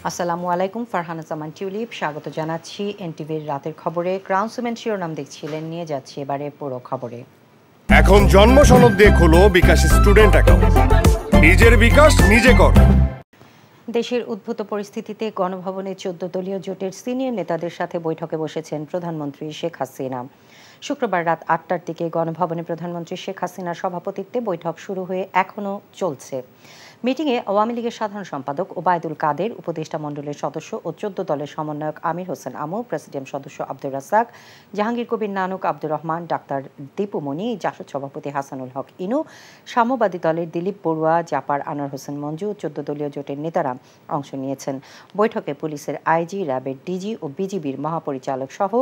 আসসালামু আলাইকুম, ফারহানা জামান টিউলিপ স্বাগত জানাচ্ছি এনটিভির রাতের খবরে। ক্রাউন সিমেন্ট শিরোনাম দেখছিলেন, নিয়ে যাচ্ছি এবারে পুরো খবরে। এখন জন্ম সনদ দিয়ে খোলো বিকাশ স্টুডেন্ট অ্যাকাউন্ট, নিজের বিকাশ নিজে কর। দেশের উদ্ভূত পরিস্থিতিতে গণভবনে 14 দলীয় জোটের সিনিয়র নেতাদের সাথে বৈঠকে বসেছেন প্রধানমন্ত্রী শেখ হাসিনা। শুক্রবার রাত 8টার দিকে গণভবনে প্রধানমন্ত্রী শেখ হাসিনার সভাপতিত্বে বৈঠক শুরু হয়ে এখনও চলছে। মিটিংয়ে আওয়ামী লীগের সাধারণ সম্পাদক ওবায়দুল কাদের, উপদেষ্টা মণ্ডলের সদস্য ও 14 দলের সমন্বয়ক আমির হোসেন আমু, প্রেসিডিয়াম সদস্য আব্দুর রাজ্জাক, জাহাঙ্গীর কবির নানক, আব্দুর রহমান, ডাক্তার দীপু মনি, জাসদ সভাপতি হাসানুল হক ইনু, সাম্যবাদী দলের দিলীপ বড়ুয়া, জাপার আনোয়ার হোসেন মঞ্জু, 14 দলীয় জোটের নেতারা অংশ নিয়েছেন। বৈঠকে পুলিশের আইজি, র্যাবের ডিজি ও বিজিবির মহাপরিচালক সহ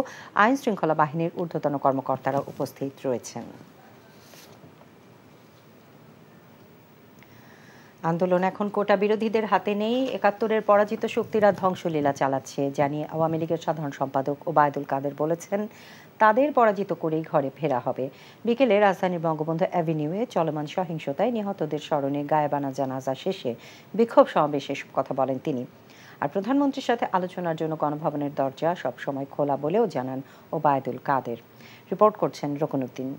আইন শৃঙ্খলা বাহিনীর ঊর্ধ্বতন কর্মকর্তারা উপস্থিত রয়েছেন। আন্দোলন এখন কোটা বিরোধীদের হাতে নেই, 71-এর পরাজিত শক্তিরা ধ্বংসলীলা চালাচ্ছে জানিয়ে আওয়ামী লীগের সাধারণ সম্পাদক ওবায়দুল কাদের বলেছেন, তাদের পরাজিত করেই ঘরে ফেরা হবে। বিকেলে রাজধানীর বঙ্গবন্ধু অ্যাভিনিউয়ে চলমান সহিংসতায় নিহতদের স্মরণে গায়েবানা জানাজা শেষে বিক্ষোভ সমাবেশে এসব কথা বলেন তিনি। আর প্রধানমন্ত্রীর সাথে আলোচনার জন্য গণভবনের দরজা সবসময় খোলা বলেও জানান ওবায়দুল কাদের। রিপোর্ট করছেন রকনউদ্দিন।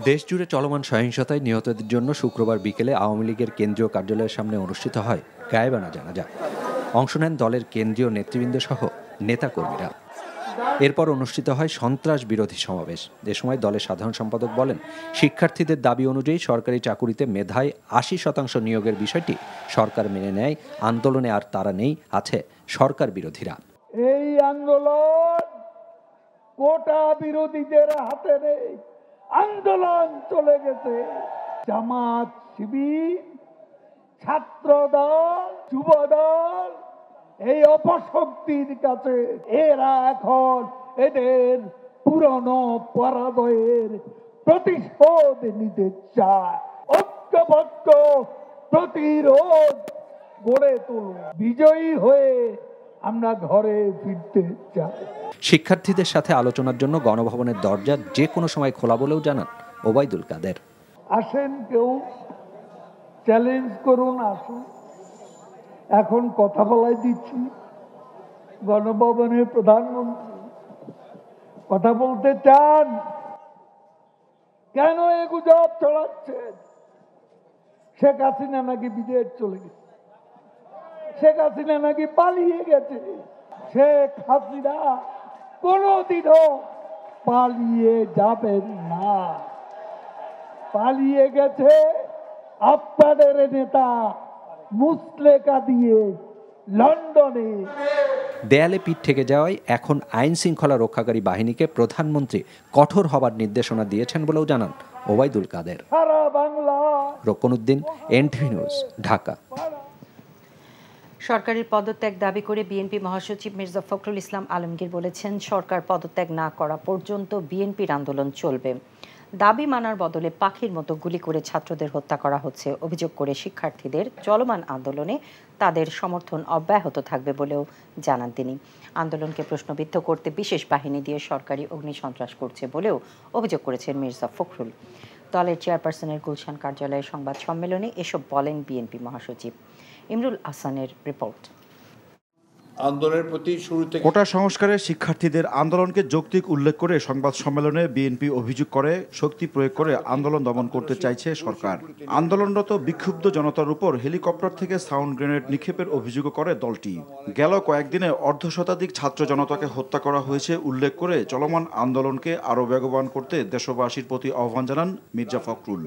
দেশজুড়ে চলমান সহিংসতায় নিহতদের জন্য শুক্রবার বিকেলে আওয়ামী লীগের কেন্দ্রীয় কার্যালয়ের সামনে অনুষ্ঠিত হয় গায়েবানা জানাজা। অংশ নেন দলের কেন্দ্রীয় নেতৃবৃন্দ সহ নেতাকর্মীরা। এরপর অনুষ্ঠিত হয় সন্ত্রাস বিরোধী সমাবেশ। এ সময় দলের সাধারণ সম্পাদক বলেন, শিক্ষার্থীদের দাবি অনুযায়ী সরকারি চাকুরিতে মেধায় 80% নিয়োগের বিষয়টি সরকার মেনে নেয়। আন্দোলনে আর তারা নেই, আছে সরকার বিরোধীরা। এই আন্দোলন কোটা বিরোধীদের হাতে নেই, আন্দোলন চলে গেছে জামাত, শিবির, ছাত্র দল, যুব দল, এই অপশক্তির কাছে। এরা এখন এদের পুরনো পরাজয়ের প্রতিশোধ নিতে চায়। ঐক্যবদ্ধ প্রতিরোধ গড়ে তুলুন, বিজয়ী হয়ে আমরা ঘরে ফিরতে চাই। শিক্ষার্থীদের সাথে আলোচনার জন্য গণভবনের দরজা যে কোনো সময় খোলা বলেও জানান ওবায়দুল কাদের। আসেন, কেউ চ্যালেঞ্জ করুন, আসুন। এখন কথা বলাই দিচ্ছি, গণভবনের প্রধানমন্ত্রী কথা বলতে চান, কেন এ গুজব ছড়াচ্ছেন? শেখ হাসিনা নাকি বিদেশ চলে গেছে, শেখ হাসিনা নাকি পালিয়ে গেছে। শেখ হাসিনা কোনদিনও পালিয়ে যাবেন না। পালিয়ে গেছে আপনাদের নেতা মুসলেকা দিয়ে লন্ডনে। দেয়ালে পিঠ থেকে যাওয়ায় এখন আইন শৃঙ্খলা রক্ষাকারী বাহিনীকে প্রধানমন্ত্রী কঠোর হবার নির্দেশনা দিয়েছেন বলেও জানান ওবায়দুল কাদের। সারা বাংলা। Roknuddin, NTV news, Dhaka. সরকারের পদত্যাগ দাবি করে বিএনপি মহাসচিব মির্জা ফখরুল ইসলাম আলমগীর বলেছেন, সরকার পদত্যাগ না করা পর্যন্ত বিএনপির আন্দোলন চলবে। দাবি মানার বদলে পাখির মতো গুলি করে ছাত্রদের হত্যা করা হচ্ছে অভিযোগ করে শিক্ষার্থীদের চলমান আন্দোলনে তাদের সমর্থন অব্যাহত থাকবে বলেও জানান তিনি। আন্দোলনকে প্রশ্নবিদ্ধ করতে বিশেষ বাহিনী দিয়ে সরকারি অগ্নিসন্ত্রাস করছে বলেও অভিযোগ করেছেন মির্জা ফখরুল। দলের চেয়ারপারসনের গুলশান কার্যালয়ে সংবাদ সম্মেলনে এসব বলেন বিএনপি মহাসচিব। ইমরুল আহসানের রিপোর্ট। আন্দোলনের প্রতি শুরুতে কোটা সংস্কারের শিক্ষার্থীদের আন্দোলনকে যৌক্তিক উল্লেখ করে সংবাদ সম্মেলনে বিএনপি অভিযোগ করে শক্তি প্রয়োগ করে আন্দোলন দমন করতে চাইছে সরকার। আন্দোলনরত বিক্ষুব্ধ জনতার উপর হেলিকপ্টার থেকে সাউন্ড গ্রেনেড নিক্ষেপের অভিযোগ করে দলটি। গেল কয়েকদিনে অর্ধশতাধিক ছাত্র জনতাকে হত্যা করা হয়েছে উল্লেখ করে চলমান আন্দোলনকে আরও বেগবান করতে দেশবাসীর প্রতি আহ্বান জানান মির্জা ফখরুল।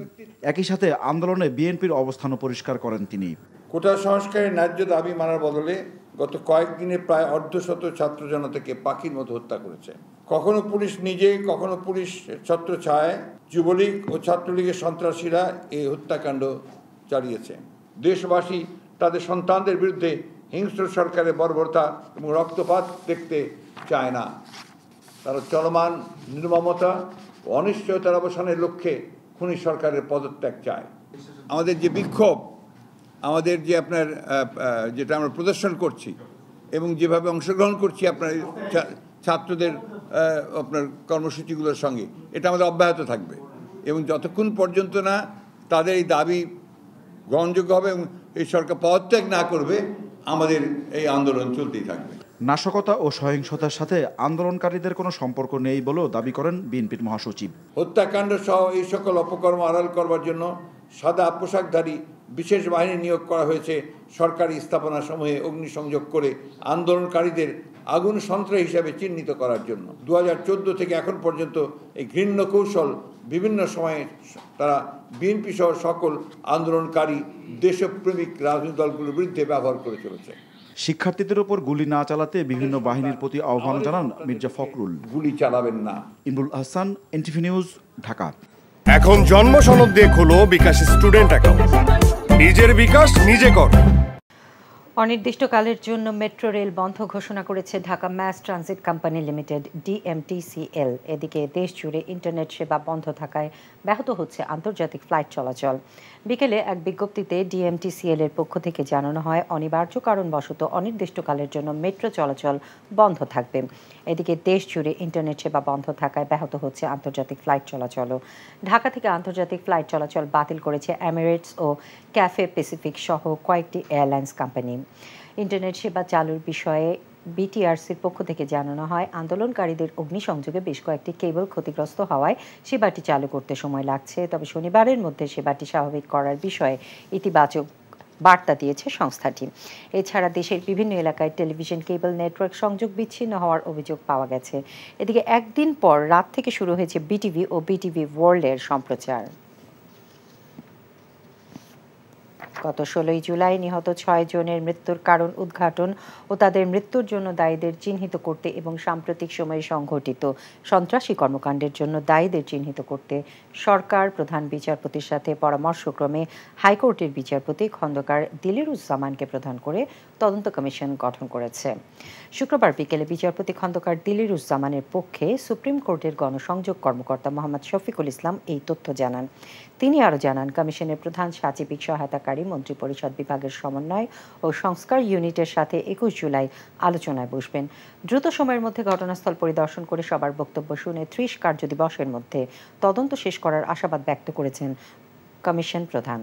একই সাথে আন্দোলনে বিএনপির অবস্থানও পরিষ্কার করেন তিনি। কোটা সংস্কারের ন্যায্য দাবি মানার বদলে গত কয়েকদিনে প্রায় অর্ধশত ছাত্র জনতাকে পাখির মতো হত্যা করেছে। কখনো পুলিশ নিজে, কখনো পুলিশ ছত্রছায়ায় যুবলীগ ও ছাত্রলীগের সন্ত্রাসীরা এই হত্যাকাণ্ড চালিয়েছে। দেশবাসী তাদের সন্তানদের বিরুদ্ধে হিংস্র সরকারের বর্বরতা এবং রক্তপাত দেখতে চায় না। তারা চলমান নির্মমতা ও অনিশ্চয়তার অবসানের লক্ষ্যে খুনি সরকারের পদত্যাগ চায়। আমাদের যে বিক্ষোভ, আমাদের যে যেটা আমরা প্রদর্শন করছি এবং যেভাবে অংশগ্রহণ করছি আপনার ছাত্রদের আপনার কর্মসূচিগুলোর সঙ্গে, এটা আমাদের অব্যাহত থাকবে এবং যতক্ষণ পর্যন্ত না তাদের এই দাবি গ্রহণযোগ্য হবে এই সরকার পদত্যাগ না করবে আমাদের এই আন্দোলন চলতেই থাকবে। নাশকতা ও সহিংসতার সাথে আন্দোলনকারীদের কোনো সম্পর্ক নেই বলেও দাবি করেন বিএনপির মহাসচিব। হত্যাকাণ্ড সহ এই সকল অপকর্ম আড়াল করবার জন্য সাদা পোশাকধারী বিশেষ বাহিনী নিয়োগ করা হয়েছে। সরকারি স্থাপনাসমূহে অগ্নিসংযোগ করে আন্দোলনকারীদের আগুন সন্ত্রাসী হিসাবে চিহ্নিত করার জন্য 2014 থেকে এখন পর্যন্ত এই ঘৃণ্য কৌশল বিভিন্ন সময়ে তারা বিএনপি সহ সকল আন্দোলনকারী দেশপ্রেমিক রাজনৈতিক দলগুলোর বিরুদ্ধে ব্যবহার করে চলেছে। শিক্ষার্থীদের উপর গুলি না চালাতে বিভিন্ন বাহিনীর প্রতি আহ্বান জানান মির্জা ফখরুল। গুলি চালাবেন না। Imrul Ahsan, NTV news, Dhaka. এখন জন্ম সনদ দিয়ে খোলো বিকাশ স্টুডেন্ট অ্যাকাউন্ট। নিজের বিকাশ নিজে কর। অনির্দিষ্টকালের জন্য মেট্রো রেল বন্ধ ঘোষণা করেছে Dhaka Mass Transit Company Limited DMTCL. এদিকে দেশ জুড়ে ইন্টারনেট সেবা বন্ধ থাকায় ব্যাহত হচ্ছে আন্তর্জাতিক ফ্লাইট চলাচল। বিকেলে এক বিজ্ঞপ্তিতে ডিএমটিসিএল এর পক্ষ থেকে জানানো হয় অনিবার্য কারণবশত অনির্দিষ্টকালের জন্য মেট্রো চলাচল বন্ধ থাকবে। এদিকে দেশ জুড়ে ইন্টারনেট সেবা বন্ধ থাকায় ব্যাহত হচ্ছে আন্তর্জাতিক ফ্লাইট চলাচলও। ঢাকা থেকে আন্তর্জাতিক ফ্লাইট চলাচল বাতিল করেছে এমিরেটস ও ক্যাফে প্যাসিফিক সহ কয়েকটি এয়ারলাইন্স কোম্পানি। ইন্টারনেট সেবা চালুর বিষয়ে বিটিআরসির পক্ষ থেকে জানানো হয় আন্দোলনকারীদের অগ্নিসংযোগে বেশ কয়েকটি কেবল ক্ষতিগ্রস্ত হওয়ায় সেবাটি চালু করতে সময় লাগছে। তবে শনিবারের মধ্যে সেবাটি স্বাভাবিক করার বিষয়ে ইতিবাচক বার্তা দিয়েছে সংস্থাটি। এছাড়া দেশের বিভিন্ন এলাকায় টেলিভিশন কেবল নেটওয়ার্ক সংযোগ বিচ্ছিন্ন হওয়ার অভিযোগ পাওয়া গেছে। এদিকে একদিন পর রাত থেকে শুরু হয়েছে বিটিভি ও বিটিভি ওয়ার্ল্ডের সম্প্রচার। গত 16 জুলাই নিহত 6 জনের মৃত্যুর কারণ উদ্ঘাটন ও তাদের মৃত্যুর জন্য দায়ীদের চিহ্নিত করতে এবং সাম্প্রতিক সময়ে সংঘটিত সন্ত্রাসী কর্মকাণ্ডের জন্য দায়ীদের চিহ্নিত করতে সরকার প্রধান বিচারপতির সাথে পরামর্শক্রমে হাইকোর্টের বিচারপতি খন্দকার দিলিরুজ্জামানকে প্রধান করে তদন্ত কমিশন গঠন করেছে। শুক্রবার বিকেলে বিচারপতি খন্দকার দিলিরুজ্জামানের পক্ষে সুপ্রিম কোর্টের গণসংযোগ কর্মকর্তা মোহাম্মদ শফিকুল ইসলাম এই তথ্য জানান। তিনি আরও জানান কমিশনের প্রধান সাচিবিক সহায়তাকারী মন্ত্রিপরিষদ বিভাগের সমন্বয় ও সংস্কার ইউনিটের সাথে 21 জুলাই আলোচনায় বসবেন। দ্রুত সময়ের মধ্যে ঘটনাস্থল পরিদর্শন করে সবার বক্তব্য শুনে 30 কার্যদিবসের মধ্যে তদন্ত শেষ করার আশাবাদ ব্যক্ত করেছেন কমিশন প্রধান।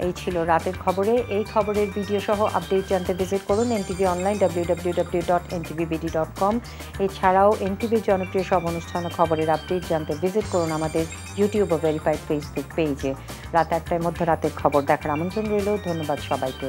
এই ছিল রাতের খবরে। এই খবরের ভিডিও সহ আপডেট জানতে ভিজিট করুন এনটিভি অনলাইন www.ntvbd.com। এছাড়াও এনটিভির জনপ্রিয় সব অনুষ্ঠান ও খবরের আপডেট জানতে ভিজিট করুন আমাদের ইউটিউব ও ভেরিফাইড ফেসবুক পেজে। রাত 1টায় মধ্যরাতের খবর দেখার আমন্ত্রণ রইল। ধন্যবাদ সবাইকে।